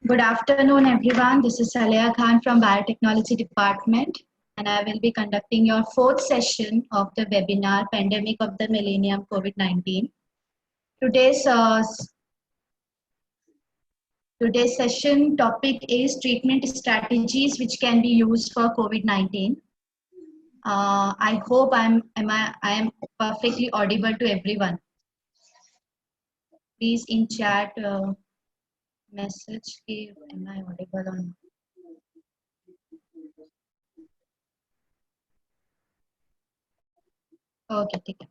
Good afternoon, everyone. This is Saleha Khan from Biotechnology Department, and I will be conducting your fourth session of the webinar, Pandemic of the Millennium COVID-19. Today's, uh, today's session topic is treatment strategies which can be used for COVID-19. I hope I am perfectly audible to everyone. Please in chat message if am I audible or not. Okay, take it.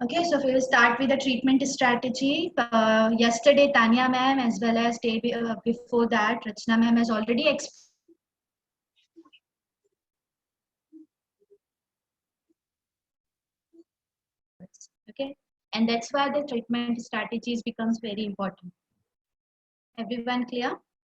Okay, so we will start with the treatment strategy. Yesterday, Tanya ma'am, as well as day before that, Rachna ma'am has already explained. Okay, and that's why the treatment strategies becomes very important. Everyone clear?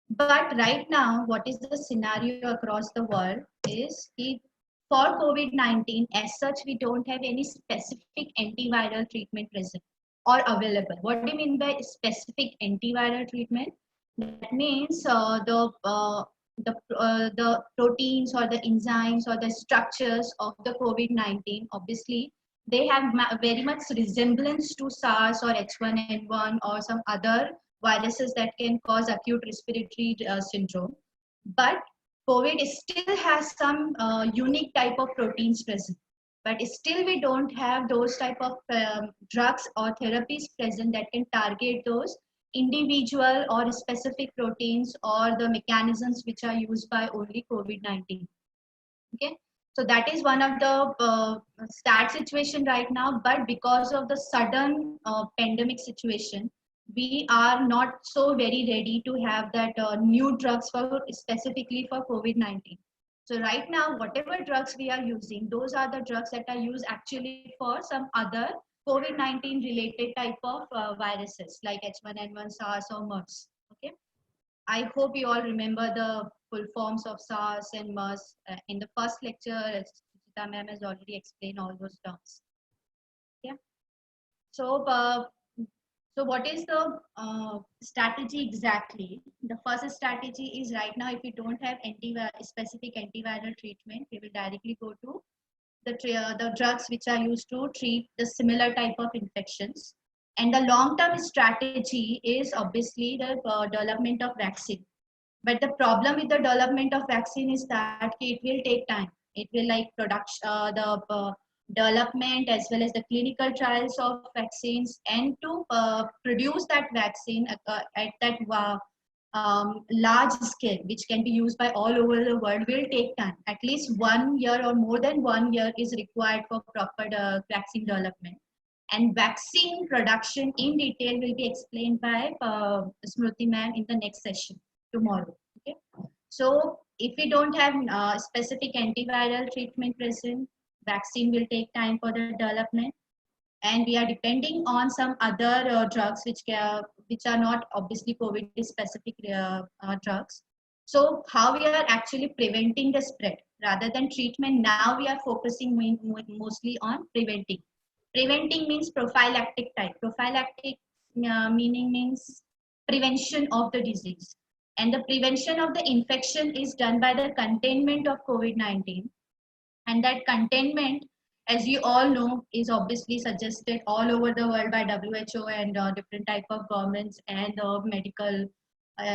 But right now, what is the scenario across the world is if for COVID-19, as such, we don't have any specific antiviral treatment present or available. What do you mean by specific antiviral treatment? That means the proteins or the enzymes or the structures of the COVID-19, obviously, they have very much resemblance to SARS or H1N1 or some other viruses that can cause acute respiratory syndrome. But COVID still has some unique type of proteins present. But still we don't have those type of drugs or therapies present that can target those individual or specific proteins or the mechanisms which are used by only COVID-19. Okay, so that is one of the sad situation right now, but because of the sudden pandemic situation, we are not so very ready to have that new drugs for specifically for COVID-19. So right now, whatever drugs we are using, those are the drugs that are used actually for some other COVID-19 related type of viruses like H1N1, SARS or MERS. Okay, I hope you all remember the full forms of SARS and MERS. In the first lecture, Suchita ma'am has already explained all those terms. Yeah. So, so what is the strategy exactly? The first strategy is right now, if we don't have specific antiviral treatment, we will directly go to the drugs which are used to treat the similar type of infections. And the long-term strategy is obviously the development of vaccine. But the problem with the development of vaccine is that it will take time. It will like production, the development as well as the clinical trials of vaccines, and to produce that vaccine at that large scale, which can be used by all over the world, will take time. At least 1 year or more than 1 year is required for proper vaccine development. And vaccine production in detail will be explained by Smriti ma'am in the next session tomorrow. Okay. So if we don't have specific antiviral treatment present, vaccine will take time for the development, and we are depending on some other drugs which are not obviously COVID specific drugs. So how we are actually preventing the spread rather than treatment? Now we are focusing mostly on preventing. Preventing means prophylactic type. Prophylactic meaning means prevention of the disease. And the prevention of the infection is done by the containment of COVID-19. And that containment, as you all know, is obviously suggested all over the world by WHO and different type of governments and medical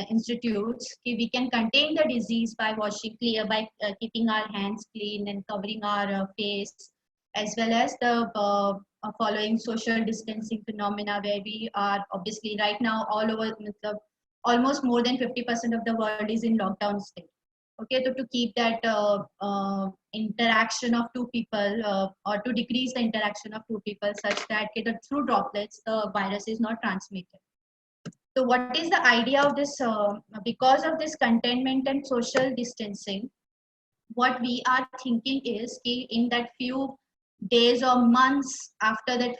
institutes. We can contain the disease by washing clear, by keeping our hands clean and covering our face, as well as the following social distancing phenomena, where we are obviously right now all over the almost more than 50% of the world is in lockdown state. Okay, so to keep that interaction of two people or to decrease the interaction of two people such that through droplets the virus is not transmitted. So what is the idea of this? Because of this containment and social distancing, what we are thinking is in that few days or months after that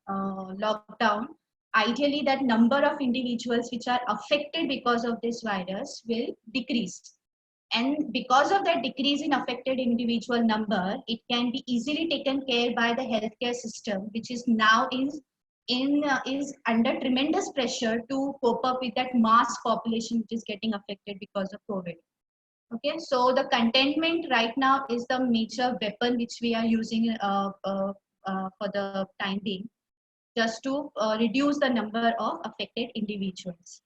lockdown, ideally that number of individuals which are affected because of this virus will decrease. And because of that decrease in affected individual number, it can be easily taken care by the healthcare system, which is now is under tremendous pressure to cope up with that mass population which is getting affected because of COVID. Okay, so the containment right now is the major weapon which we are using for the time being, just to reduce the number of affected individuals.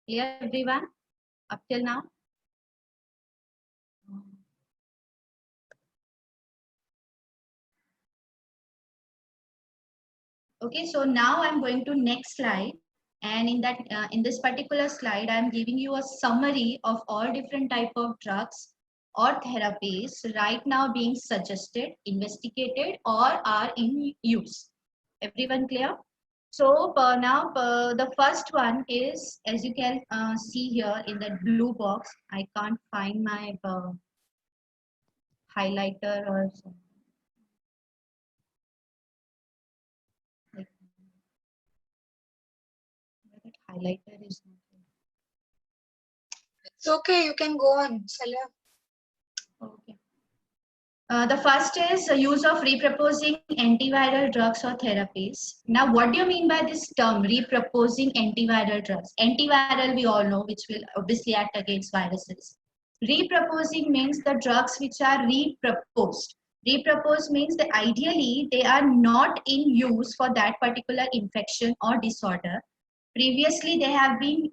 Clear, everyone? Up till now? Okay, so now I'm going to next slide, and in this particular slide, I'm giving you a summary of all different type of drugs or therapies right now being suggested, investigated, or are in use. Everyone clear? So now the first one is, as you can see here in that blue box. I can't find my highlighter or something. Like, that highlighter is not here. It's okay, you can go on, Salya. Okay. The first is the use of reproposing antiviral drugs or therapies. Now, what do you mean by this term, reproposing antiviral drugs? Antiviral, we all know, which will obviously act against viruses. Reproposing means the drugs which are reproposed. Reproposed means that ideally they are not in use for that particular infection or disorder. Previously, they have been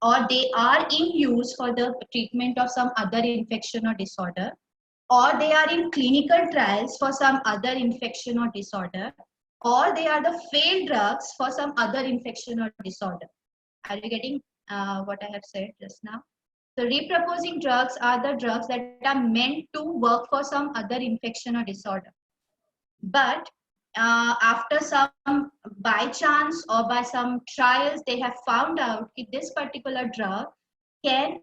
or they are in use for the treatment of some other infection or disorder, or they are in clinical trials for some other infection or disorder, or they are the failed drugs for some other infection or disorder. Are you getting what I have said just now? So reproposing drugs are the drugs that are meant to work for some other infection or disorder. But after some by chance or by some trials, they have found out that this particular drug can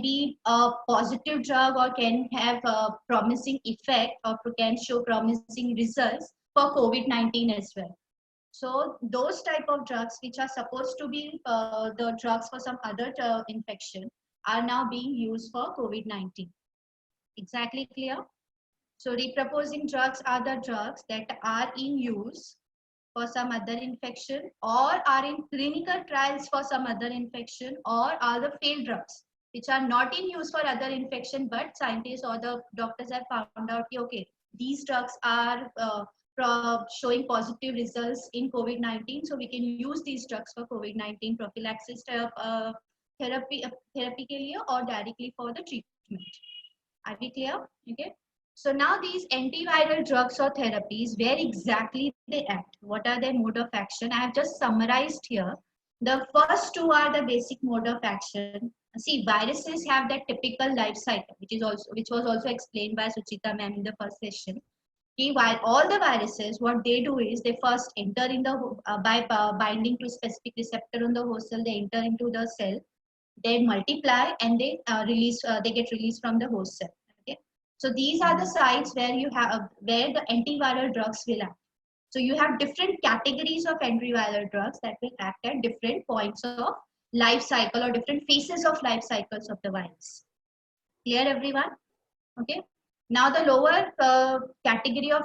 be a positive drug or can have a promising effect or can show promising results for COVID-19 as well. So those type of drugs which are supposed to be the drugs for some other infection are now being used for COVID-19. Exactly clear? So reproposing drugs are the drugs that are in use for some other infection or are in clinical trials for some other infection or are the failed drugs which are not in use for other infection, but scientists or the doctors have found out, okay, these drugs are showing positive results in COVID-19, so we can use these drugs for COVID-19 prophylaxis therapy के लिए or directly for the treatment. Are we clear? Okay. So now these antiviral drugs or therapies, where exactly they act, what are their mode of action? I have just summarized here. The first two are the basic mode of action. See, viruses have that typical life cycle, which was also explained by Suchita ma'am in the first session. Okay, while all the viruses, what they do is they first enter in the by binding to a specific receptor on the host cell, they enter into the cell, they multiply, and they get released from the host cell. Okay, so these are the sites where you have where the antiviral drugs will act. So you have different categories of antiviral drugs that will act at different points of life cycle or different phases of life cycles of the virus. Clear, everyone? Okay. Now the lower category of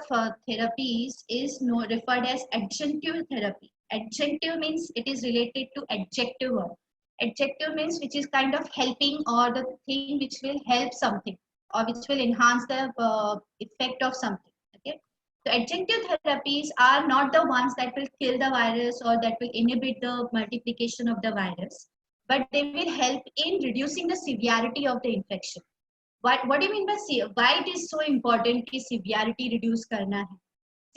therapies is referred as adjunctive therapy. Adjunctive means it is related to adjective word. Adjective means which is kind of helping or the thing which will help something or which will enhance the effect of something. Okay. So adjunctive therapies are not the ones that will kill the virus or that will inhibit the multiplication of the virus, but they will help in reducing the severity of the infection. What do you mean by why it is so important कि severity reduce करना है?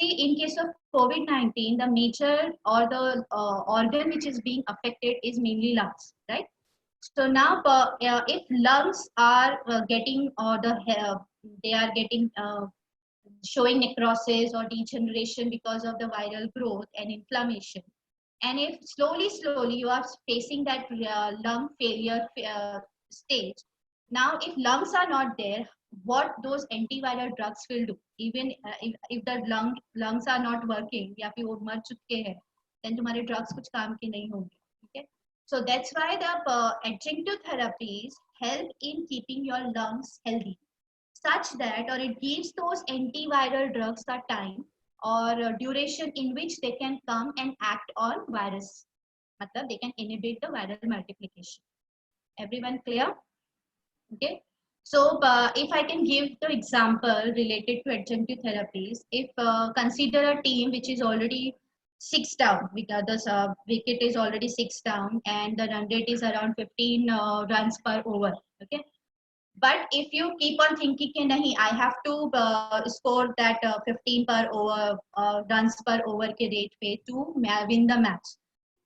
See, in case of COVID-19, the major or the organ which is being affected is mainly lungs, right? So now, if lungs are getting or they are getting showing necrosis or degeneration because of the viral growth and inflammation, and if slowly you are facing that lung failure stage, now if lungs are not there, what those antiviral drugs will do, even if the lungs are not working या फिर वो मर चुके हैं, then तुम्हारे drugs कुछ काम के नहीं होंगे. Okay, So that's why the adjunctive therapies help in keeping your lungs healthy, such that, or it gives those antiviral drugs a time or duration in which they can come and act on virus. Matlab, they can inhibit the viral multiplication. Everyone clear? Okay. So if I can give the example related to adjunctive therapies, if consider a team which is already six down, because the wicket is already six down and the run rate is around 15 runs per over. Okay. But if you keep on thinking कि नहीं, I have to score that 15 per over runs per over के rate पे to win the match.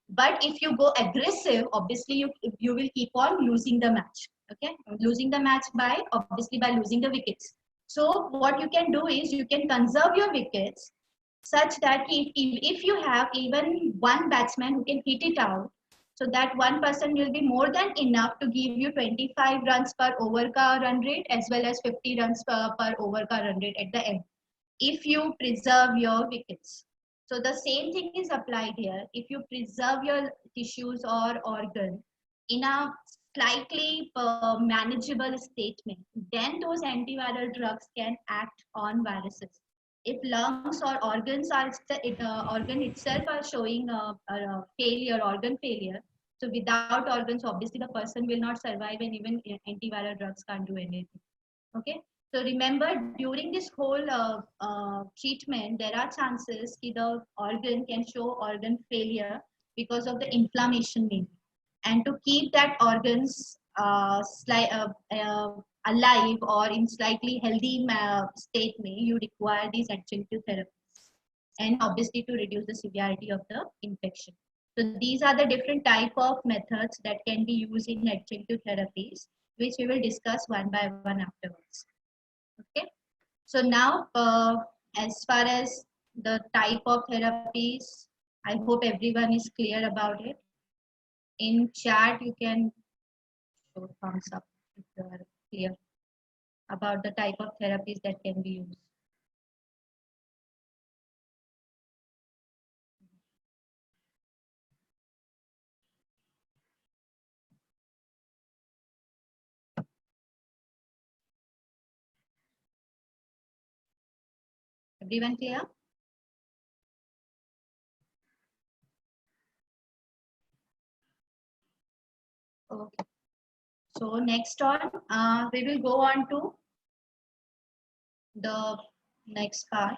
But if you go aggressive, obviously you will keep on losing the match. Okay, losing the match by obviously by losing the wickets. So what you can do is you can conserve your wickets such that if you have even one batsman who can hit it out, so that one person will be more than enough to give you 25 runs per over ka run rate as well as 50 runs per over ka run rate at the end, if you preserve your wickets. So the same thing is applied here. If you preserve your tissues or organ in a slightly manageable statement, then those antiviral drugs can act on viruses. If lungs or organs are organ itself are showing failure, organ failure, so without organs, obviously the person will not survive, and even antiviral drugs can't do anything. Okay. So remember, during this whole treatment, there are chances that the organ can show organ failure because of the inflammation maybe. And to keep that organs alive or in slightly healthy state, you require these adjunctive therapies. And obviously to reduce the severity of the infection. So these are the different type of methods that can be used in adjunctive therapies, which we will discuss one by one afterwards. Okay. So now, as far as the type of therapies, I hope everyone is clear about it. In chat, you can show thumbs up if you are clear about the type of therapies that can be used. Everyone clear? Okay. So next on, we will go on to the next part.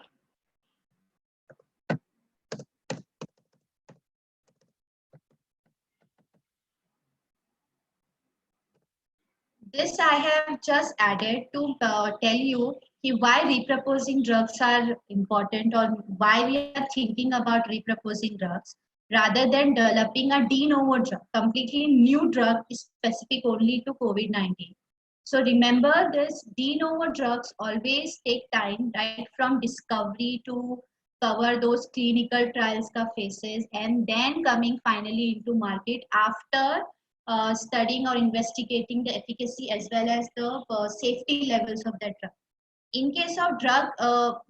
This I have just added to tell you why reproposing drugs are important, or why we are thinking about reproposing drugs rather than developing a de novo drug, completely new drug specific only to COVID-19. So remember, this de novo drugs always take time, right from discovery to cover those clinical trials ka phases, and then coming finally into market after studying or investigating the efficacy as well as the safety levels of that drug. In case of drug,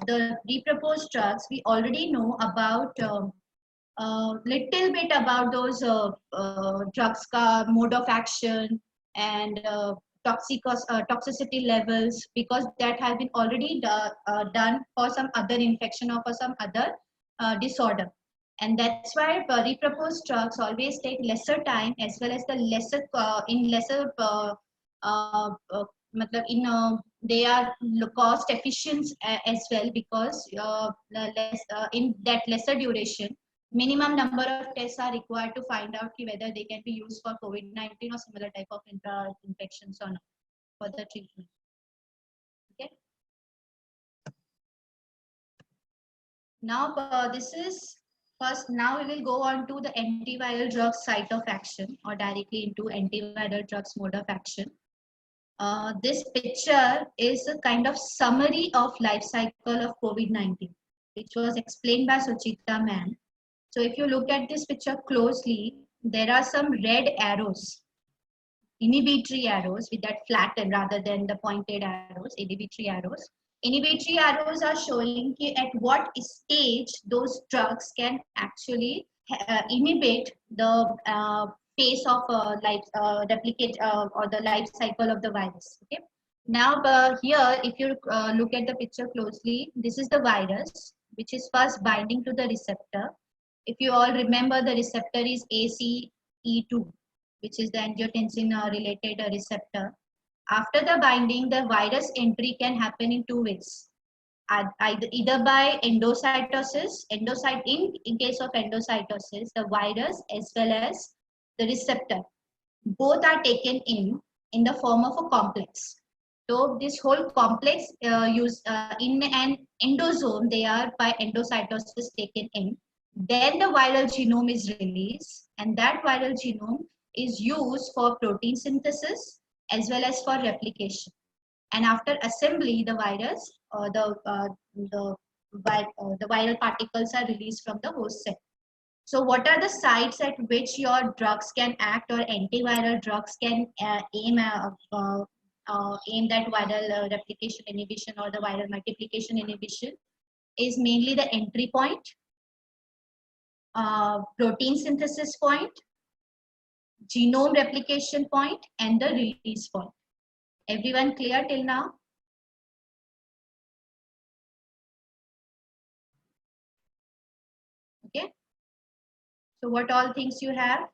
the reproposed drugs, we already know about little bit about those drugs ka mode of action and toxicity levels, because that has been already done for some other infection or for some other disorder. And that's why reproposed drugs always take lesser time as well as the lesser in lesser matlab in they are cost efficient as well, because in that lesser duration minimum number of tests are required to find out whether they can be used for COVID-19 or similar type of infections or not for the treatment. Okay. Now this is first. Now we will go on to the antiviral drugs site of action, or directly into antiviral drugs mode of action. This picture is a kind of summary of life cycle of COVID-19, which was explained by Suchita Mann. So if you look at this picture closely, there are some red arrows, inhibitory arrows with that flattened rather than the pointed arrows, inhibitory arrows. Inhibitory arrows are showing at what stage those drugs can actually inhibit the phase of replicate or the life cycle of the virus. Okay. Now here, if you look at the picture closely, this is the virus which is first binding to the receptor. If you all remember, the receptor is ACE2, which is the angiotensin related receptor. After the binding, the virus entry can happen in two ways. Either by endocytosis, in case of endocytosis, the virus as well as the receptor, both are taken in the form of a complex. So this whole complex in an endosome, they are by endocytosis taken in. Then the viral genome is released, and that viral genome is used for protein synthesis as well as for replication. And after assembly, the virus or the viral particles are released from the host cell. So what are the sites at which your drugs can act, or antiviral drugs can aim that viral replication inhibition or the viral multiplication inhibition? Is mainly the entry point, protein synthesis point, genome replication point, and the release point. Everyone clear till now? Okay. So what all things you have?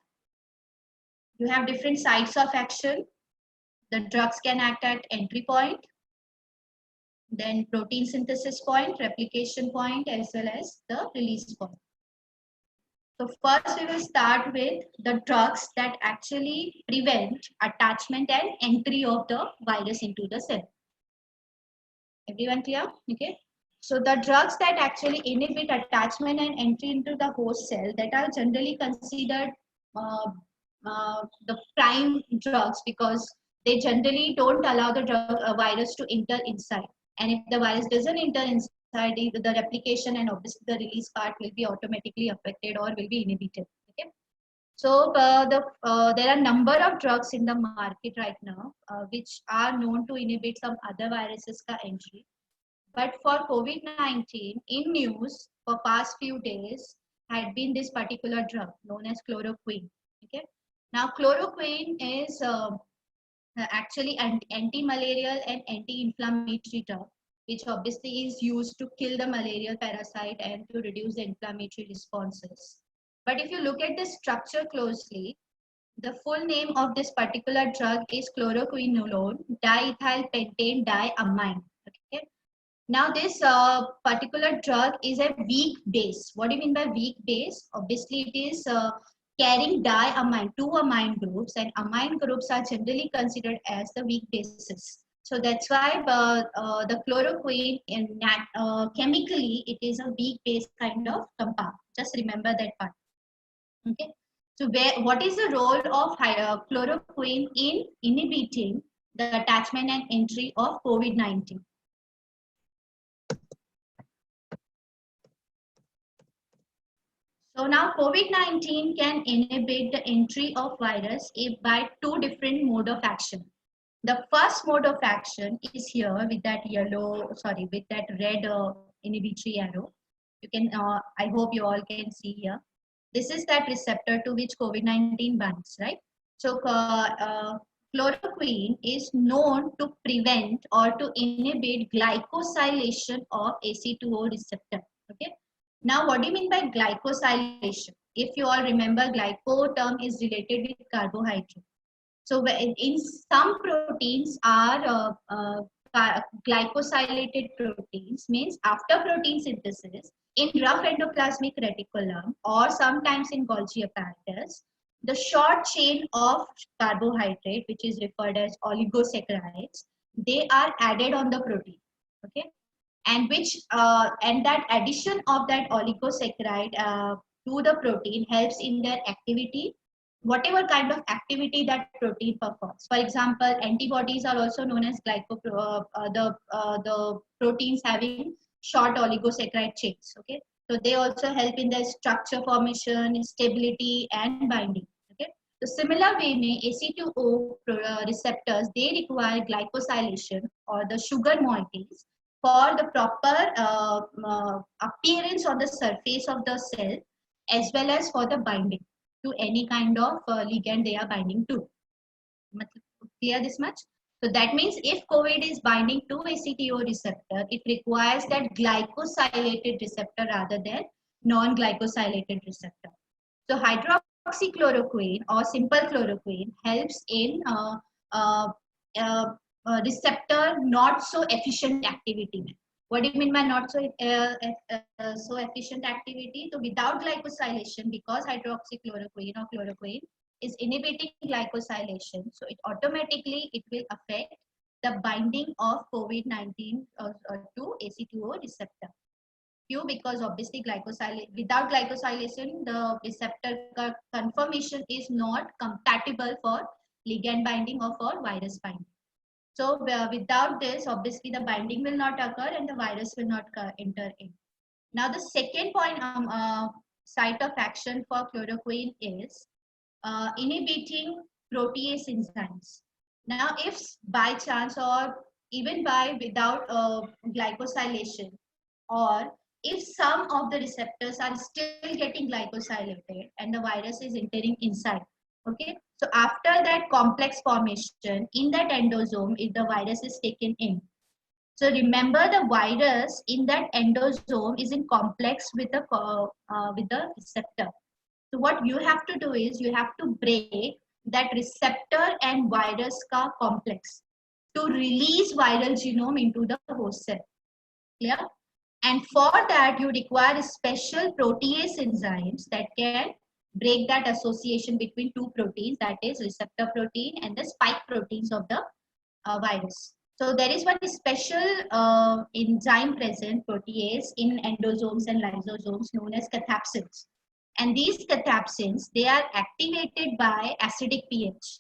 You have different sites of action. The drugs can act at entry point, then protein synthesis point, replication point, as well as the release point. So first we will start with the drugs that actually prevent attachment and entry of the virus into the cell. Everyone clear? Okay. So the drugs that actually inhibit attachment and entry into the host cell, that are generally considered the prime drugs, because they generally don't allow the virus to enter inside. And if the virus doesn't enter inside, the replication and obviously the release part will be automatically affected or will be inhibited. Okay. So there are a number of drugs in the market right now which are known to inhibit some other viruses ka entry. But for COVID-19, in news for past few days had been this particular drug known as chloroquine. Okay. Now chloroquine is actually an anti-malarial and anti-inflammatory drug, which obviously is used to kill the malarial parasite and to reduce the inflammatory responses. But if you look at the structure closely, the full name of this particular drug is chloroquinolone diethyl pentane diamine. Okay. Now this particular drug is a weak base. What do you mean by weak base? Obviously it is carrying diamine, two amine groups, and amine groups are generally considered as the weak bases. So that's why the chloroquine chemically it is a weak base kind of compound. Just remember that part. Okay. So what is the role of chloroquine in inhibiting the attachment and entry of COVID-19? So now COVID-19 can inhibit the entry of virus by two different mode of action. The first mode of action is here with that with that red inhibitory arrow. You can, I hope you all can see here. This is that receptor to which COVID-19 binds, right? So chloroquine is known to prevent or to inhibit glycosylation of AC2O receptor. Okay. Now, what do you mean by glycosylation? If you all remember, glyco term is related with carbohydrate. So in some proteins are glycosylated proteins, means after protein synthesis in rough endoplasmic reticulum or sometimes in Golgi apparatus, the short chain of carbohydrate, which is referred as oligosaccharides, they are added on the protein. Okay. And and that addition of that oligosaccharide to the protein helps in their activity, whatever kind of activity that protein performs. For example, antibodies are also known as the proteins having short oligosaccharide chains. Okay, so they also help in the structure formation, stability, and binding. Okay, so similar way, AC2O receptors, they require glycosylation or the sugar moieties for the proper appearance on the surface of the cell, as well as for the binding. to any kind of ligand they are binding to. Clear this much? So that means if COVID is binding to ACTO receptor, it requires that glycosylated receptor rather than non-glycosylated receptor. So hydroxychloroquine or simple chloroquine helps in uh, uh, receptor not so efficient activity. What do you mean by not so efficient activity? So without glycosylation, because hydroxychloroquine or chloroquine is inhibiting glycosylation, so it will affect the binding of COVID-19 to ACTO receptor. Because obviously without glycosylation, the receptor conformation is not compatible for ligand binding or for virus binding. So without this, obviously the binding will not occur and the virus will not enter in. Now the second point, site of action for chloroquine is inhibiting protease enzymes. Now if by chance or even by without glycosylation, or if some of the receptors are still getting glycosylated and the virus is entering inside, okay, so after that complex formation in that endosome, if the virus is taken in, so remember the virus in that endosome is in complex with the receptor. So what you have to do is you have to break that receptor and virus ka complex to release viral genome into the host cell. Clear? And for that, you require special protease enzymes that can break that association between two proteins, that is receptor protein and the spike proteins of the virus. So there is one special enzyme present, protease, in endosomes and lysosomes known as cathepsins. And these cathepsins, they are activated by acidic pH.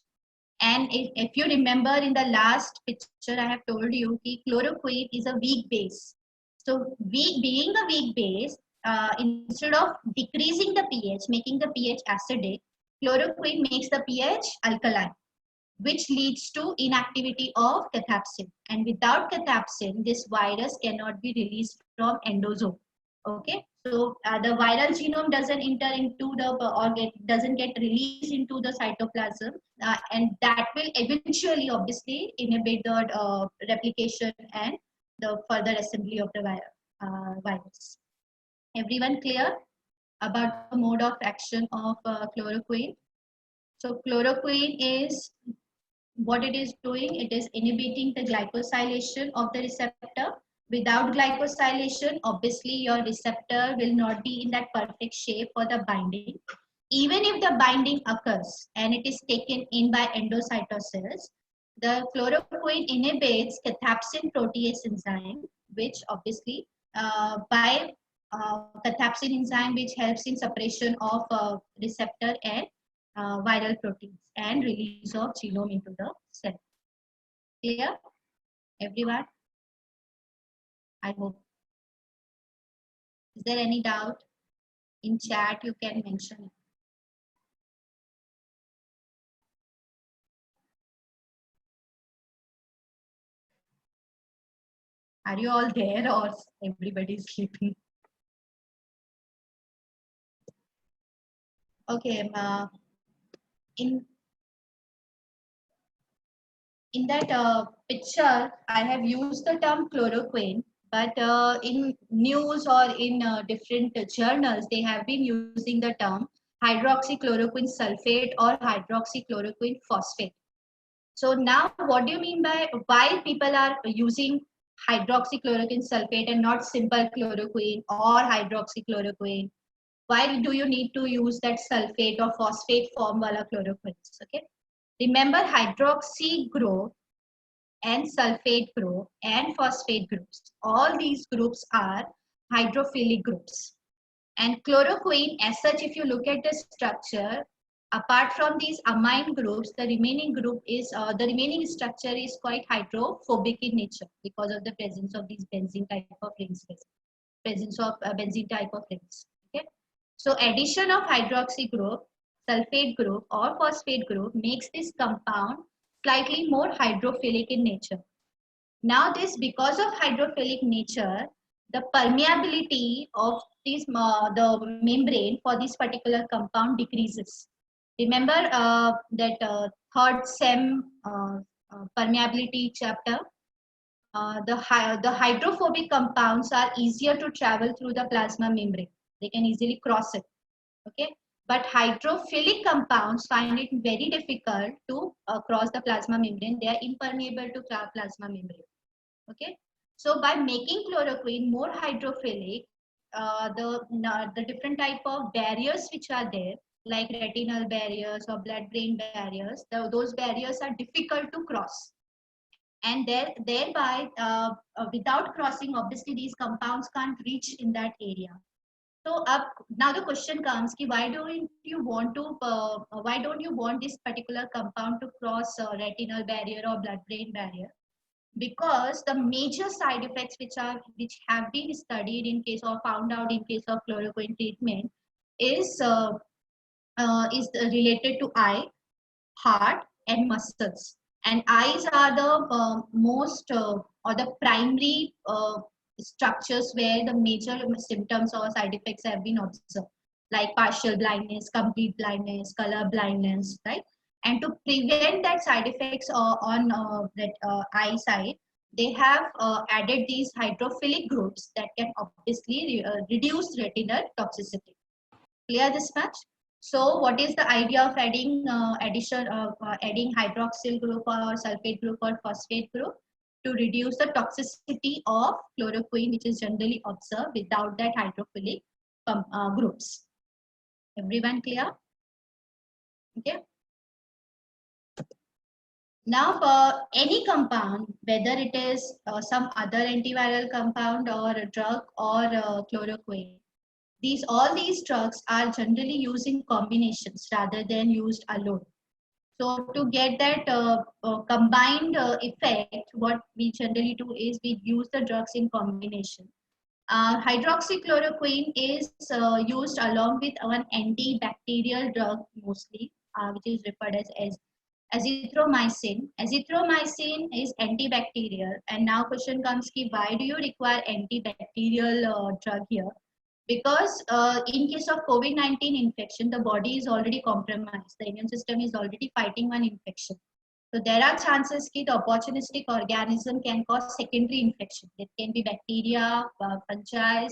And if you remember in the last picture, I have told you that chloroquine is a weak base. So being a weak base, instead of decreasing the pH, making the pH acidic, chloroquine makes the pH alkaline, which leads to inactivity of cathepsin. And without cathepsin, this virus cannot be released from endosome. Okay, so the viral genome doesn't enter into the doesn't get released into the cytoplasm, and that will eventually, obviously, inhibit the replication and the further assembly of the virus. Everyone clear about the mode of action of chloroquine? So chloroquine is what it is doing. It is inhibiting the glycosylation of the receptor. Without glycosylation, obviously your receptor will not be in that perfect shape for the binding. Even if the binding occurs and it is taken in by endocytosis, the chloroquine inhibits cathepsin protease enzyme, which obviously by cathepsin enzyme, which helps in separation of receptor and viral proteins and release of genome into the cell. Clear, everyone? I hope. Is there any doubt? In chat, you can mention it. Are you all there or everybody is sleeping? Okay, in that picture, I have used the term chloroquine, but in news or in different journals, they have been using the term hydroxychloroquine sulfate or hydroxychloroquine phosphate. So now, what do you mean by why people are using hydroxychloroquine sulfate and not simple chloroquine or hydroxychloroquine? Why do you need to use that sulfate or phosphate form wala chloroquines? Okay. Remember, hydroxy group and sulfate group and phosphate groups. All these groups are hydrophilic groups. And chloroquine, as such, if you look at the structure, apart from these amine groups, the remaining structure is quite hydrophobic in nature because of the presence of these benzene type of rings. Presence of benzene type of rings. Okay. So addition of hydroxy group, sulfate group or phosphate group makes this compound slightly more hydrophilic in nature. Now this, because of hydrophilic nature, the permeability of this the membrane for this particular compound decreases. Remember that third SEM permeability chapter. The hydrophobic compounds are easier to travel through the plasma membrane. They can easily cross it. Okay, but hydrophilic compounds find it very difficult to cross the plasma membrane. They are impermeable to plasma membrane. Okay, so by making chloroquine more hydrophilic, the different type of barriers which are there, like retinal barriers or blood-brain barriers, those barriers are difficult to cross, and thereby without crossing, obviously these compounds can't reach in that area. So now the question comes ki why don't you want this particular compound to cross retinal barrier or blood brain barrier? Because the major side effects which have been studied in case of found out in case of chloroquine treatment is related to eye, heart, and muscles. And eyes are the most or the primary structures where the major symptoms or side effects have been observed, like partial blindness, complete blindness, color blindness, right? And to prevent that side effects on that eye side, they have added these hydrophilic groups that can obviously reduce retinal toxicity. Clear this much? So what is the idea of adding hydroxyl group or sulfate group or phosphate group? To reduce the toxicity of chloroquine, which is generally observed without that hydrophilic groups. Everyone clear? Okay. Now for any compound, whether it is some other antiviral compound or a drug or chloroquine, all these drugs are generally used in combinations rather than used alone. So to get that combined effect, what we generally do is we use the drugs in combination. Hydroxychloroquine is used along with an antibacterial drug mostly, which is referred as azithromycin. Azithromycin is antibacterial, and now question comes ki why do you require antibacterial drug here? Because in case of COVID-19 infection, the body is already compromised. The immune system is already fighting one infection. So there are chances that the opportunistic organism can cause secondary infection. It can be bacteria, fungi,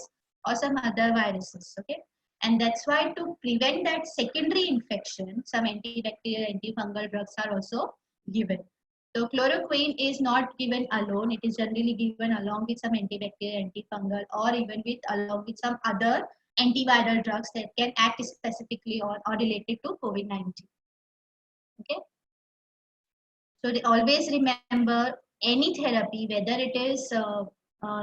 or some other viruses. Okay, and that's why to prevent that secondary infection, some antibacterial, antifungal drugs are also given. So chloroquine is not given alone. It is generally given along with some antibacterial, antifungal, or even with along with some other antiviral drugs that can act specifically or related to COVID-19. Okay. So they always remember any therapy, whether it is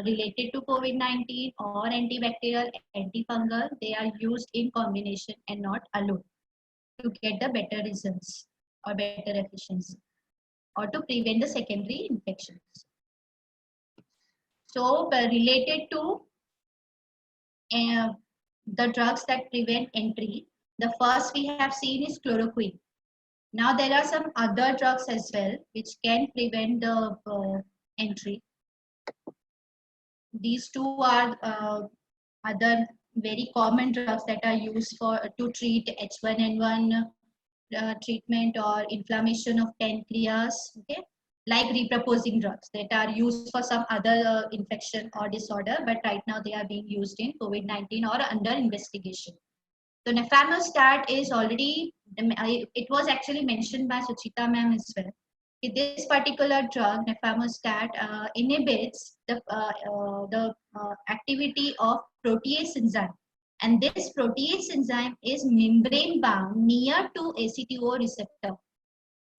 related to COVID-19 or antibacterial, antifungal, they are used in combination and not alone to get the better results or better efficiency or to prevent the secondary infections. So related to the drugs that prevent entry, the first we have seen is chloroquine. Now there are some other drugs as well which can prevent the entry. These two are other very common drugs that are used to treat H1N1 treatment or inflammation of pancreas. Okay, like reproposing drugs that are used for some other infection or disorder, but right now they are being used in COVID-19 or under investigation. So nafamostat is already, it was actually mentioned by Suchita ma'am as well. This particular drug, nafamostat, inhibits the activity of protease enzyme. And this protease enzyme is membrane bound near to ACTO receptor,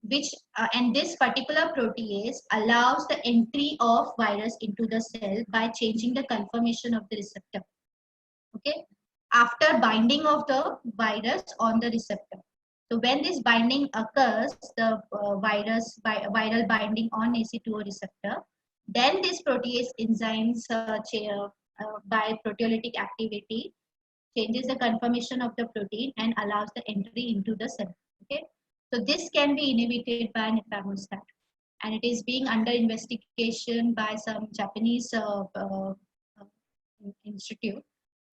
which and this particular protease allows the entry of virus into the cell by changing the conformation of the receptor. Okay, after binding of the virus on the receptor. So when this binding occurs, the viral binding on ACE2O receptor, then this protease enzymes by proteolytic activity changes the conformation of the protein and allows the entry into the cell. Okay, so this can be inhibited by nafamostat, and it is being under investigation by some Japanese institute.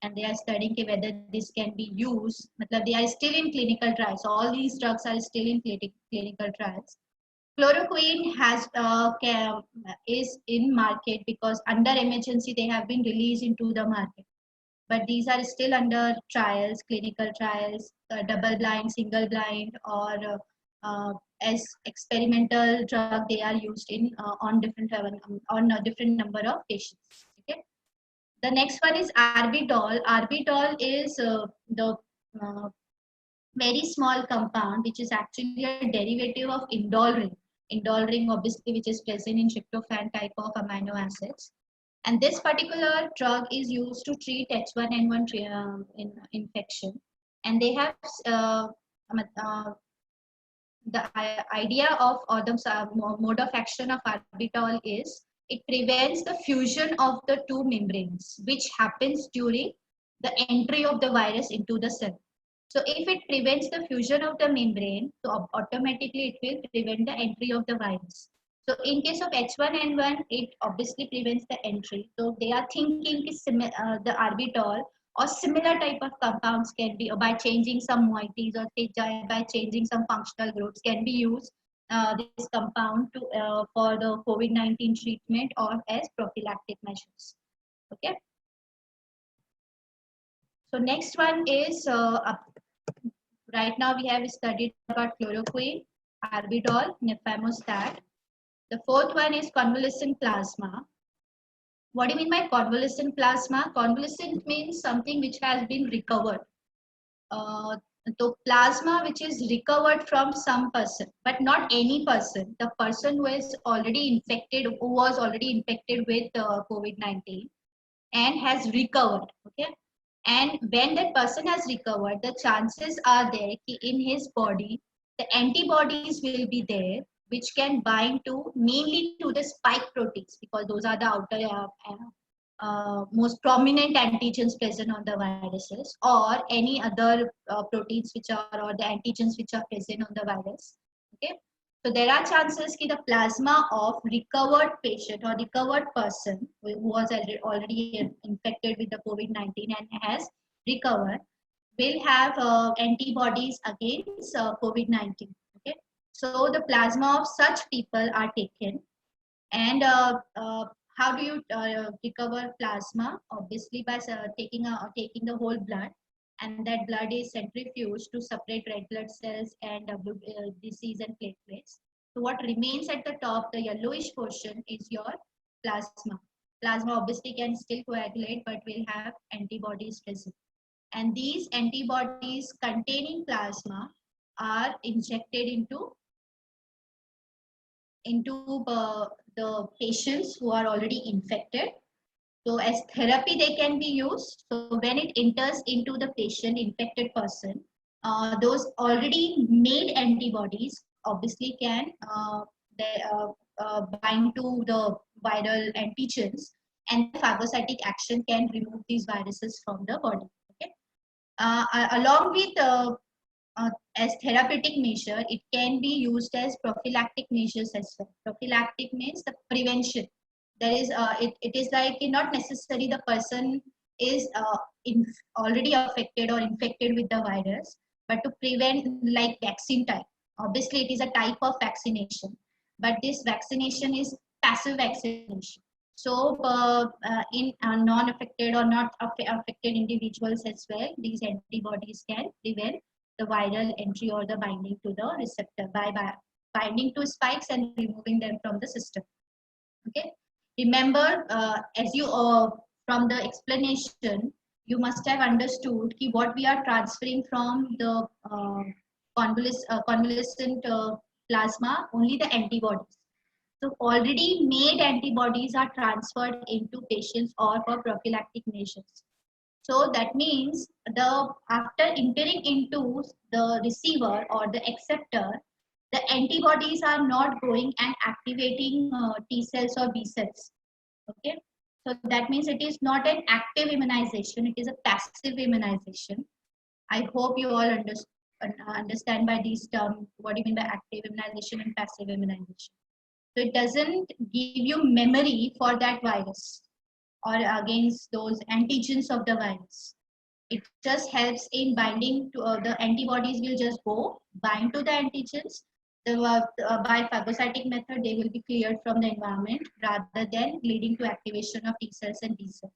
and they are studying whether this can be used. They are still in clinical trials. All these drugs are still in clinical trials. Chloroquine is in market because under emergency they have been released into the market. But these are still under trials, clinical trials, double blind, single blind, or as experimental drug. They are used in on a different number of patients. Okay. The next one is Arbitol. Arbitol is the uh, very small compound which is actually a derivative of indole ring. Indole ring, obviously, which is present in tryptophan type of amino acids. And this particular drug is used to treat H1N1 infection. And they have the idea of, or the mode of action of arbitol is it prevents the fusion of the two membranes, which happens during the entry of the virus into the cell. So if it prevents the fusion of the membrane, so automatically it will prevent the entry of the virus. So in case of H1N1, it obviously prevents the entry. So they are thinking the arbitol or similar type of compounds can be, by changing some moieties or by changing some functional groups, can be used this compound to for the COVID-19 treatment or as prophylactic measures. Okay. So next one is right now we have studied about chloroquine, arbitol, nifamostat. The fourth one is convalescent plasma. What do you mean by convalescent plasma? Convalescent means something which has been recovered. The plasma which is recovered from some person, but not any person. The person who is already infected, who was already infected with COVID-19 and has recovered. Okay. And when that person has recovered, the chances are there in his body, the antibodies will be there, which can bind to mainly to the spike proteins, because those are the outer most prominent antigens present on the viruses, or any other proteins which are, or the antigens which are present on the virus. Okay. So there are chances that the plasma of recovered patient or recovered person who was already infected with the COVID-19 and has recovered will have antibodies against COVID-19. Okay. So the plasma of such people are taken. And how do you recover plasma? Obviously by taking the whole blood, and that blood is centrifuged to separate red blood cells and disease and platelets. So what remains at the top, the yellowish portion, is your plasma. Plasma obviously can still coagulate, but will have antibodies present. And these antibodies containing plasma are injected into the patients who are already infected. So as therapy, they can be used. So when it enters into the patient, infected person, those already made antibodies obviously can bind to the viral antigens, and phagocytic action can remove these viruses from the body. Okay. Along with as therapeutic measure, it can be used as prophylactic measures as well. Prophylactic means the prevention. There is it is like not necessarily the person is already affected or infected with the virus, but to prevent, like vaccine type. Obviously, it is a type of vaccination, but this vaccination is passive vaccination. So in non-affected or not affected individuals as well, these antibodies can prevent the viral entry or the binding to the receptor by binding to spikes and removing them from the system. Okay. Remember, as you from the explanation, you must have understood what we are transferring from the convalescent plasma, only the antibodies. So already made antibodies are transferred into patients or for prophylactic measures. So that means after entering into the receiver or the acceptor, the antibodies are not going and activating T cells or B cells. Okay. So that means it is not an active immunization, it is a passive immunization. I hope you all understand by these terms what do you mean by active immunization and passive immunization. So it doesn't give you memory for that virus or against those antigens of the virus. It just helps in binding to the antibodies will just go bind to the antigens. By phagocytic method, they will be cleared from the environment rather than leading to activation of T cells and B cells.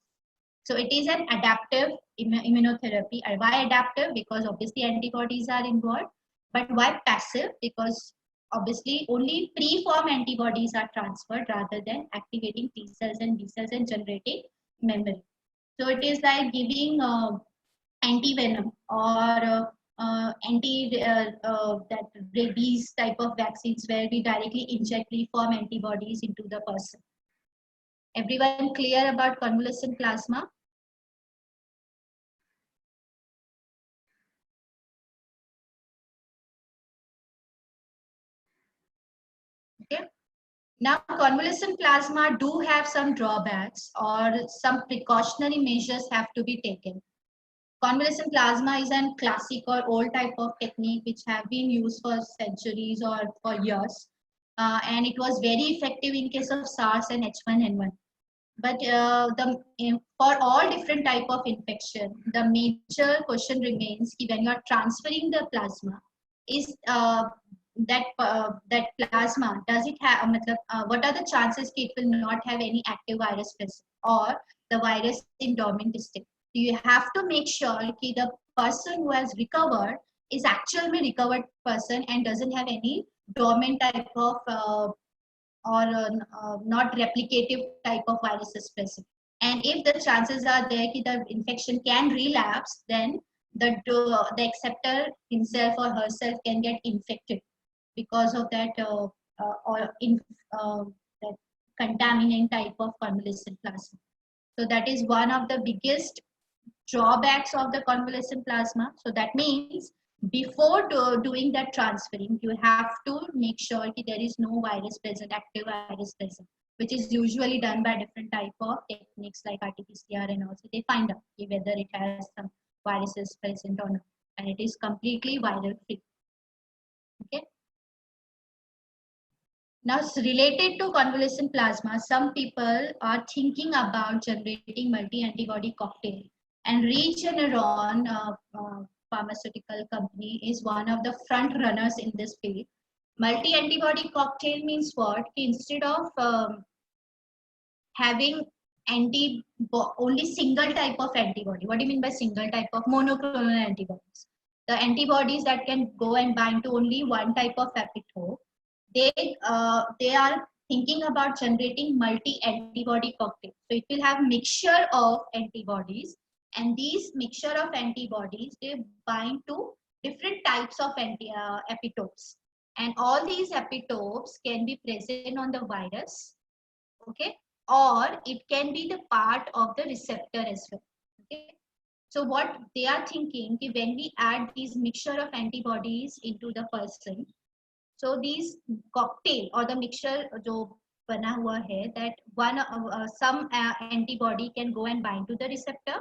So it is an adaptive immunotherapy. Why adaptive? Because obviously antibodies are involved. But why passive? Because obviously only pre-formed antibodies are transferred rather than activating T cells and B cells and generating memory. So it is like giving anti-venom or anti that rabies type of vaccines where we directly inject pre-formed antibodies into the person. Everyone clear about convalescent plasma? Okay. Now, convalescent plasma do have some drawbacks or some precautionary measures have to be taken. Convalescent plasma is a classic or old type of technique which have been used for centuries or for years. And it was very effective in case of SARS and H1N1. But for all different type of infection, the major question remains when you are transferring the plasma, is that plasma, does it have what are the chances it will not have any active virus present or the virus in dormant state? You have to make sure that the person who has recovered is actually recovered person and doesn't have any dormant type of or not replicative type of viruses present. And if the chances are there that the infection can relapse, then the acceptor himself or herself can get infected because of that or in that contaminant type of convalescent plasma. So that is one of the biggest drawbacks of the convalescent plasma. So that means before doing that transferring, you have to make sure that there is no virus present, active virus present, which is usually done by different type of techniques like RT-PCR, and also they find out whether it has some viruses present or not, and it is completely viral free. Okay. Now, related to convalescent plasma, some people are thinking about generating multi-antibody cocktail, and Regeneron pharmaceutical company is one of the front runners in this field. Multi-antibody cocktail means what? Instead of having only single type of antibody. What do you mean by single type of monoclonal antibodies? The antibodies that can go and bind to only one type of epitope. They are thinking about generating multi-antibody cocktail. So it will have mixture of antibodies, and these mixture of antibodies they bind to different types of epitopes, and all these epitopes can be present on the virus, okay, or it can be the part of the receptor as well. Okay. So what they are thinking, when we add these mixture of antibodies into the person, so these cocktail or the mixture जो बना हुआ है, that some antibody can go and bind to the receptor,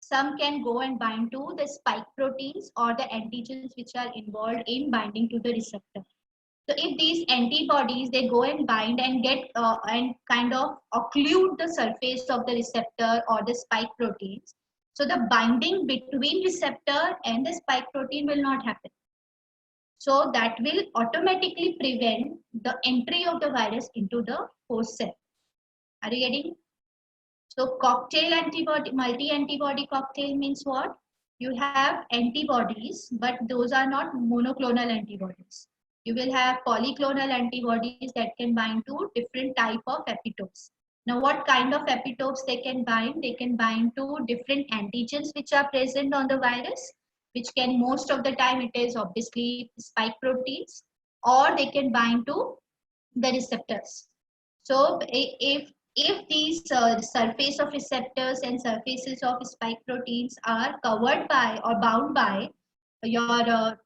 some can go and bind to the spike proteins or the antigens which are involved in binding to the receptor. So if these antibodies they go and bind and get and kind of occlude the surface of the receptor or the spike proteins, so the binding between receptor and the spike protein will not happen. So that will automatically prevent the entry of the virus into the host cell. Are you getting? So cocktail antibody, multi-antibody cocktail means what? You have antibodies, but those are not monoclonal antibodies. You will have polyclonal antibodies that can bind to different type of epitopes. Now, what kind of epitopes they can bind? They can bind to different antigens which are present on the virus, which can most of the time it is obviously spike proteins, or they can bind to the receptors. So if these surface of receptors and surfaces of spike proteins are covered by or bound by your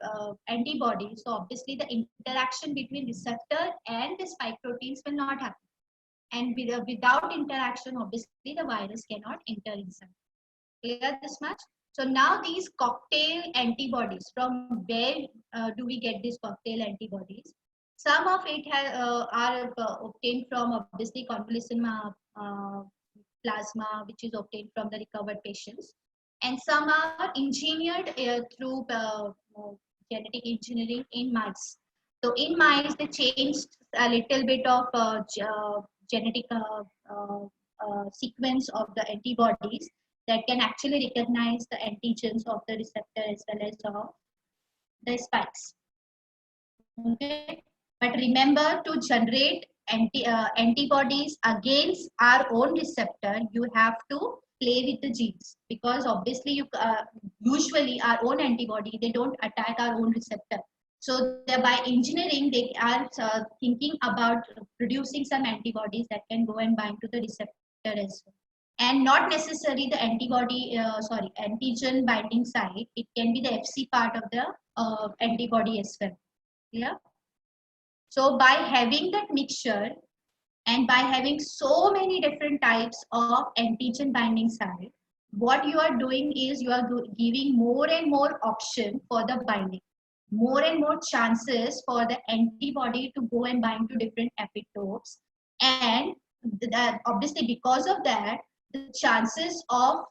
antibodies, so obviously the interaction between receptor and the spike proteins will not happen. And without interaction, obviously the virus cannot enter inside. Clear this much? So now these cocktail antibodies, from where do we get these cocktail antibodies? Some of it are obtained from obviously convalescent plasma, which is obtained from the recovered patients. and some are engineered through genetic engineering in mice. So in mice, they changed a little bit of genetic sequence of the antibodies that can actually recognize the antigens of the receptor as well as of the spikes. Okay, but remember, to generate antibodies against our own receptor, you have to play with the genes, because obviously usually our own antibody, they don't attack our own receptor. So by engineering, they are thinking about producing some antibodies that can go and bind to the receptor as well. And not necessarily the antigen binding site. It can be the Fc part of the antibody as well. Yeah. So by having that mixture and by having so many different types of antigen binding site, what you are doing is you are giving more and more option for the binding, more and more chances for the antibody to go and bind to different epitopes. And obviously because of that, the chances of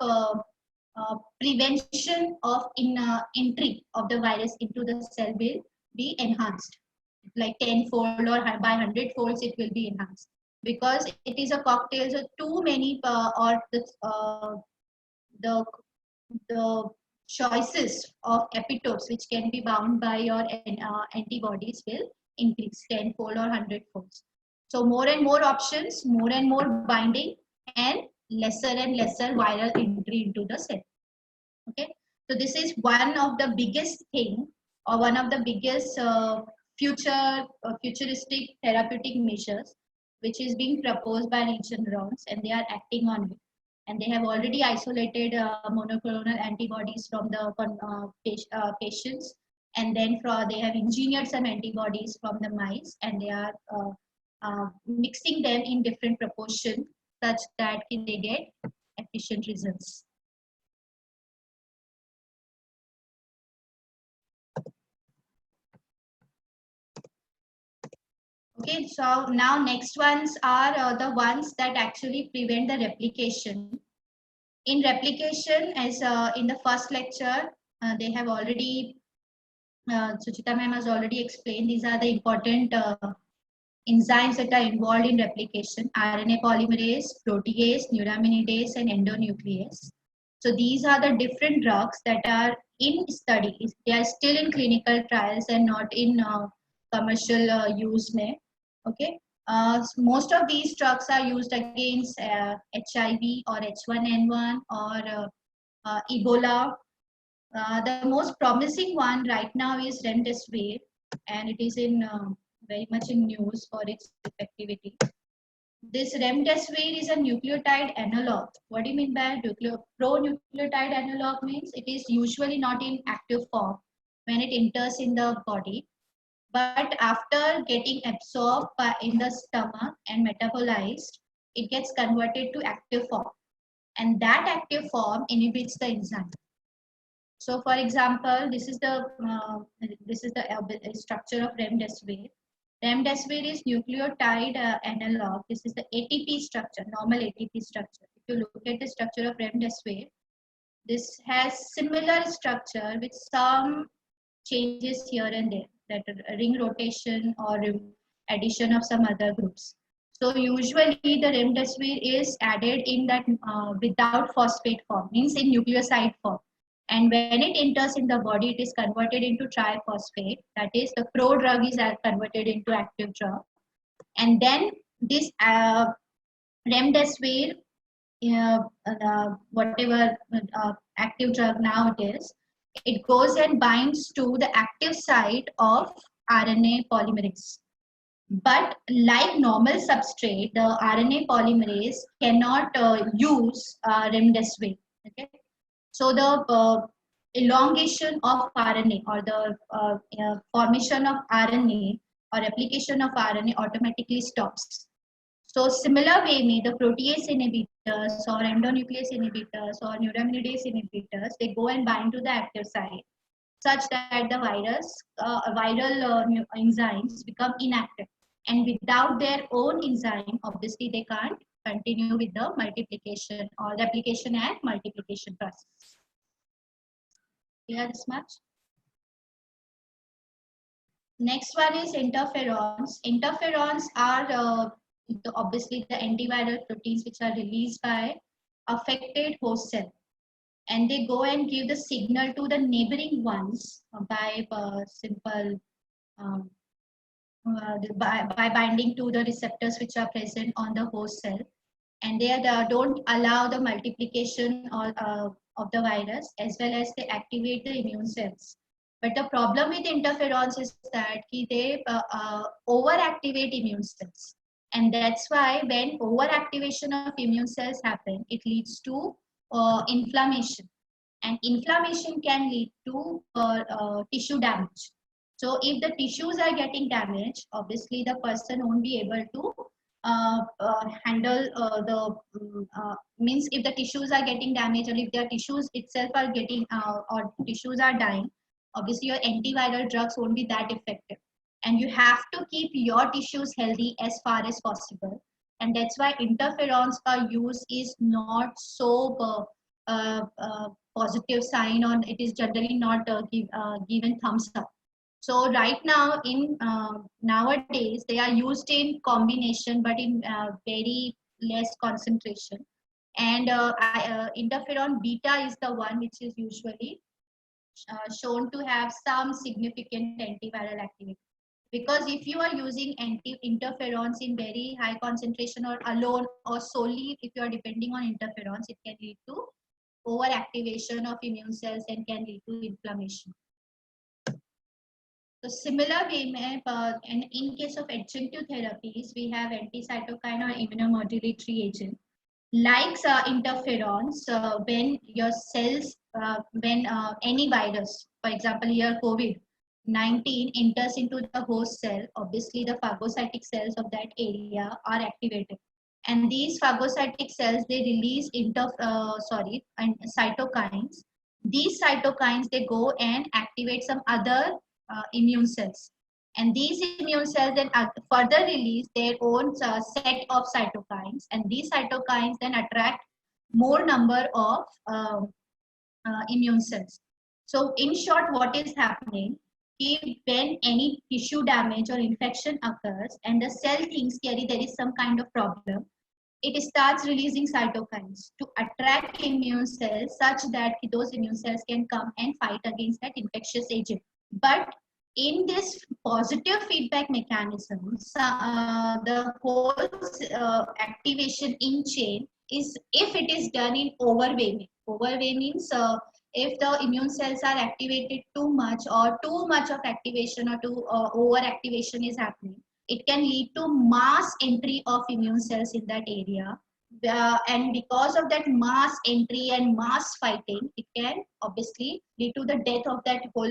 prevention of entry of the virus into the cell will be enhanced, like 10-fold or by 100 folds it will be enhanced, because it is a cocktail. So too many or the the choices of epitopes which can be bound by your antibodies will increase 10-fold or 100 folds. So more and more options, more and more binding, and lesser viral entry into the cell. Okay, so this is one of the biggest thing, or one of the biggest futuristic therapeutic measures which is being proposed by Regeneron, and they are acting on it. And they have already isolated monoclonal antibodies from the patients, and then they have engineered some antibodies from the mice, and they are mixing them in different proportion such that they get efficient results. Okay, so now next ones are the ones that actually prevent the replication. In replication, as in the first lecture, they have already, Suchita ma'am has already explained, these are the important enzymes that are involved in replication: RNA polymerase, protease, neuraminidase, and endonuclease. So these are the different drugs that are in study. They are still in clinical trials and not in commercial use. Okay. Most of these drugs are used against HIV or H1N1 or Ebola. The most promising one right now is remdesivir, and it is in very much in news for its effectivity. This remdesivir is a nucleotide analog. What do you mean by pro-nucleotide analog? Means it is usually not in active form when it enters in the body, but after getting absorbed in the stomach and metabolized, it gets converted to active form, and that active form inhibits the enzyme. So for example, this is the structure of remdesivir. Remdesivir is nucleotide analog. This is the ATP structure, normal ATP structure. If you look at the structure of remdesivir, this has similar structure with some changes here and there, that ring rotation or addition of some other groups. So usually the remdesivir is added in that without phosphate form, means in nucleoside form. And when it enters in the body, it is converted into triphosphate. That is, the pro-drug is converted into active drug. And then this remdesivir, whatever active drug now it is, it goes and binds to the active site of RNA polymerase. But like normal substrate, the RNA polymerase cannot use remdesivir. Okay? So the elongation of RNA, or the formation of RNA or application of RNA automatically stops. So similar way, the protease inhibitors or endonuclease inhibitors or neuraminidase inhibitors, they go and bind to the active site such that the viral enzymes become inactive. And without their own enzyme, obviously they can't continue with the multiplication or replication and multiplication process. Clear this much? Next one is interferons. Interferons are obviously the antiviral proteins which are released by affected host cell, and they go and give the signal to the neighboring ones by simple um, by binding to the receptors which are present on the host cell, and they don't allow the multiplication of the virus, as well as they activate the immune cells. But the problem with interferons is that they overactivate immune cells, and that's why when overactivation of immune cells happen, it leads to inflammation, and inflammation can lead to tissue damage. So if the tissues are getting damaged, obviously the person won't be able to handle means if the tissues are getting damaged, or if their tissues itself are getting or tissues are dying, obviously your antiviral drugs won't be that effective, and you have to keep your tissues healthy as far as possible. And that's why interferons use is not so positive sign, or it is generally not given thumbs up. So right now in nowadays they are used in combination, but in very less concentration. And interferon beta is the one which is usually shown to have some significant antiviral activity. Because if you are using interferons in very high concentration or alone, or solely if you are depending on interferons, it can lead to overactivation of immune cells and can lead to inflammation. So similar way, and in case of adjunctive therapies, we have anti-cytokine or immunomodulatory agent. Like interferons, when your cells, when any virus, for example, here COVID-19 enters into the host cell, obviously the phagocytic cells of that area are activated. And these phagocytic cells, they release and cytokines. These cytokines, they go and activate some other immune cells, and these immune cells then further release their own set of cytokines, and these cytokines then attract more number of immune cells. So in short, what is happening, if when any tissue damage or infection occurs and the cell thinks there is some kind of problem, it starts releasing cytokines to attract immune cells, such that those immune cells can come and fight against that infectious agent. But in this positive feedback mechanism, the whole activation in chain is if it is done in overwhelming. Overwhelming means if the immune cells are activated too much, or too much of activation, or too overactivation is happening, it can lead to mass entry of immune cells in that area. And because of that mass entry and mass fighting, it can obviously lead to the death of that whole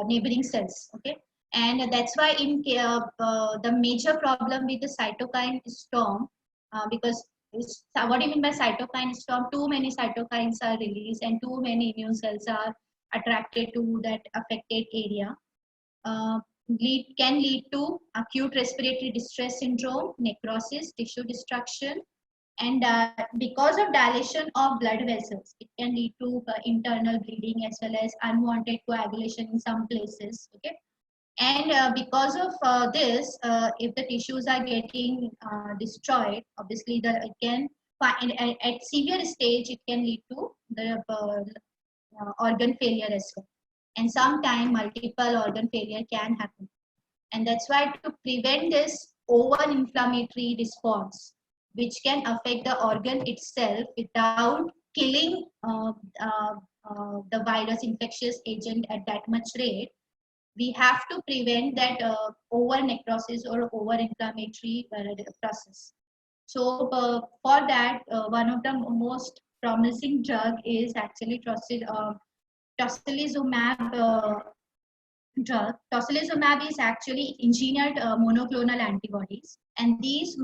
neighboring cells. Okay, and that's why in the major problem with the cytokine storm, because what do you mean by cytokine storm? Too many cytokines are released and too many immune cells are attracted to that affected area. Can lead to acute respiratory distress syndrome, necrosis, tissue destruction, and because of dilation of blood vessels, it can lead to internal bleeding as well as unwanted coagulation in some places. Okay, and because of this, if the tissues are getting destroyed, obviously it can at severe stage it can lead to the organ failure as well, and sometimes multiple organ failure can happen. And that's why to prevent this over inflammatory response, which can affect the organ itself without killing the virus infectious agent at that much rate, we have to prevent that over necrosis or over inflammatory process. So for that, one of the most promising drug is actually tocilizumab drug. Tocilizumab is actually engineered monoclonal antibodies, and these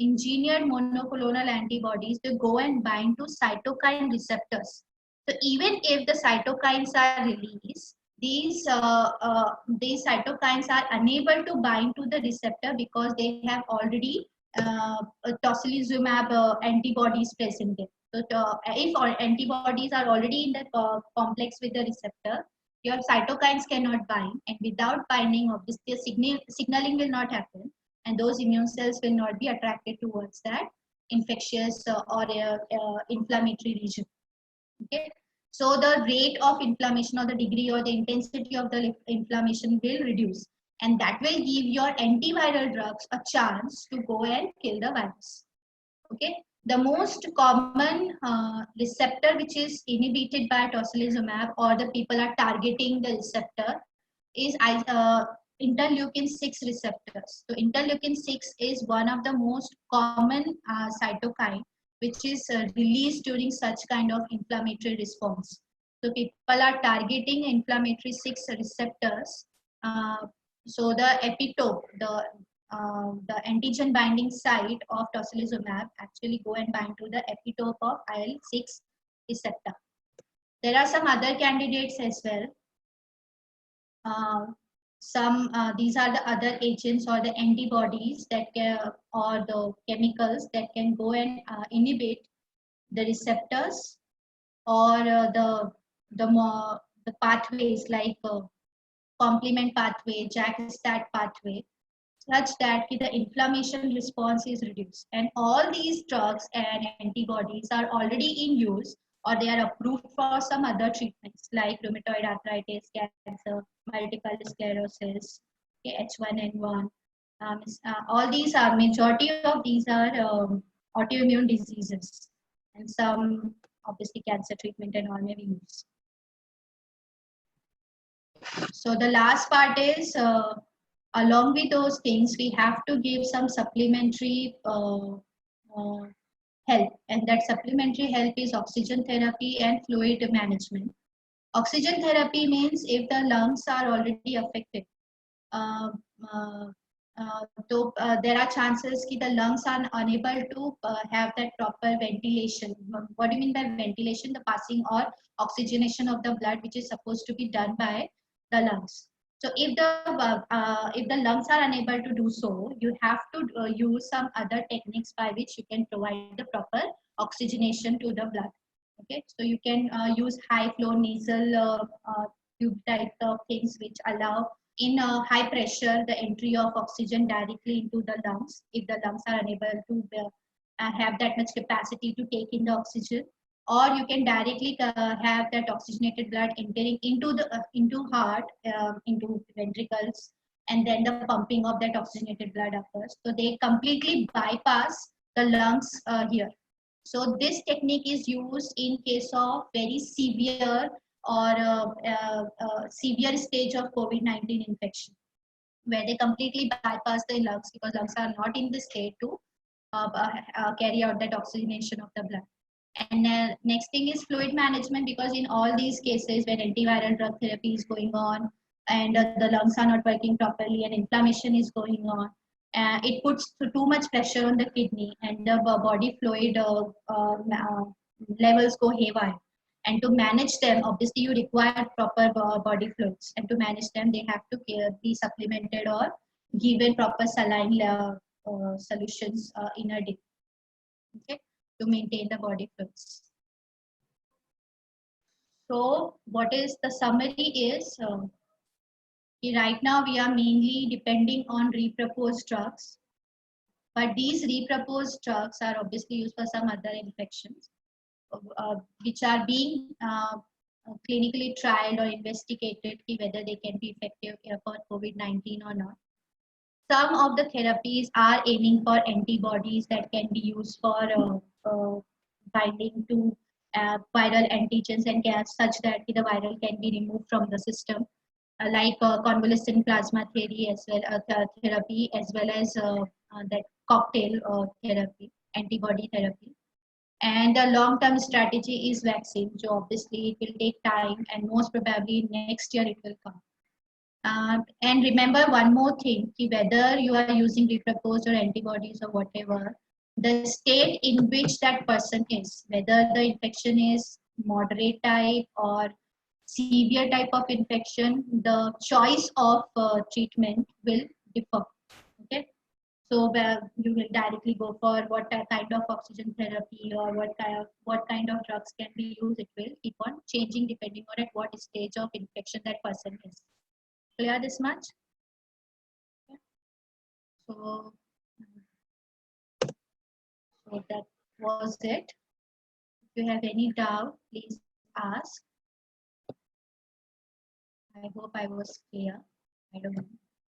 engineered monoclonal antibodies, they go and bind to cytokine receptors. So even if the cytokines are released, these cytokines are unable to bind to the receptor because they have already tocilizumab antibodies present there. So if antibodies are already in the complex with the receptor, your cytokines cannot bind, and without binding, obviously signaling will not happen, and those immune cells will not be attracted towards that infectious or inflammatory region. Okay, so the rate of inflammation or the degree or the intensity of the inflammation will reduce, and that will give your antiviral drugs a chance to go and kill the virus. Okay, the most common receptor which is inhibited by tocilizumab, or the people are targeting the receptor, is interleukin 6 receptors. So interleukin 6 is one of the most common cytokine which is released during such kind of inflammatory response. So people are targeting inflammatory 6 receptors. So the epitope, the antigen binding site of tocilizumab actually go and bind to the epitope of IL-6 receptor. There are some other candidates as well. These are the other agents or the antibodies that or the chemicals that can go and inhibit the receptors or the pathways like complement pathway, JAK-STAT pathway, such that the inflammation response is reduced. And all these drugs and antibodies are already in use, or they are approved for some other treatments like rheumatoid arthritis, cancer, multiple sclerosis, H1N1. All these are, majority of these are autoimmune diseases, and some obviously cancer treatment and all may be used. So the last part is, along with those things, we have to give some supplementary help, and that supplementary help is oxygen therapy and fluid management. Oxygen therapy means if the lungs are already affected, there are chances that the lungs are unable to have that proper ventilation. What do you mean by ventilation? The passing or oxygenation of the blood, which is supposed to be done by the lungs. So if the lungs are unable to do so, you have to use some other techniques by which you can provide the proper oxygenation to the blood. Okay, so you can use high flow nasal tube type of things which allow in high pressure the entry of oxygen directly into the lungs if the lungs are unable to have that much capacity to take in the oxygen, or you can directly have that oxygenated blood entering into the into heart, into ventricles, and then the pumping of that oxygenated blood occurs. So they completely bypass the lungs here. So this technique is used in case of very severe or severe stage of COVID-19 infection, where they completely bypass the lungs because lungs are not in the state to carry out that oxygenation of the blood. And next thing is fluid management, because in all these cases where antiviral drug therapy is going on and the lungs are not working properly and inflammation is going on, it puts too much pressure on the kidney, and the body fluid levels go haywire. And to manage them, obviously you require proper body fluids, and to manage them they have to be supplemented or given proper saline solutions in a day, okay, to maintain the body fluids. So what is the summary is, right now we are mainly depending on reproposed drugs, but these reproposed drugs are obviously used for some other infections which are being clinically trialed or investigated whether they can be effective for COVID-19 or not. Some of the therapies are aiming for antibodies that can be used for binding to viral antigens and gas, such that the viral can be removed from the system, like convalescent plasma therapy as well, as well as that cocktail therapy, antibody therapy. And the long-term strategy is vaccine. So obviously it will take time, and most probably next year it will come. And remember one more thing, whether you are using reproposed or antibodies or whatever, the state in which that person is, whether the infection is moderate type or severe type of infection, the choice of treatment will differ. Okay, So where you will directly go for what kind of oxygen therapy or what kind of drugs can be used. It will keep on changing depending on at what stage of infection that person is. Clear this much? Yeah. So, so that was it. If you have any doubt, please ask. I hope I was clear. I don't know.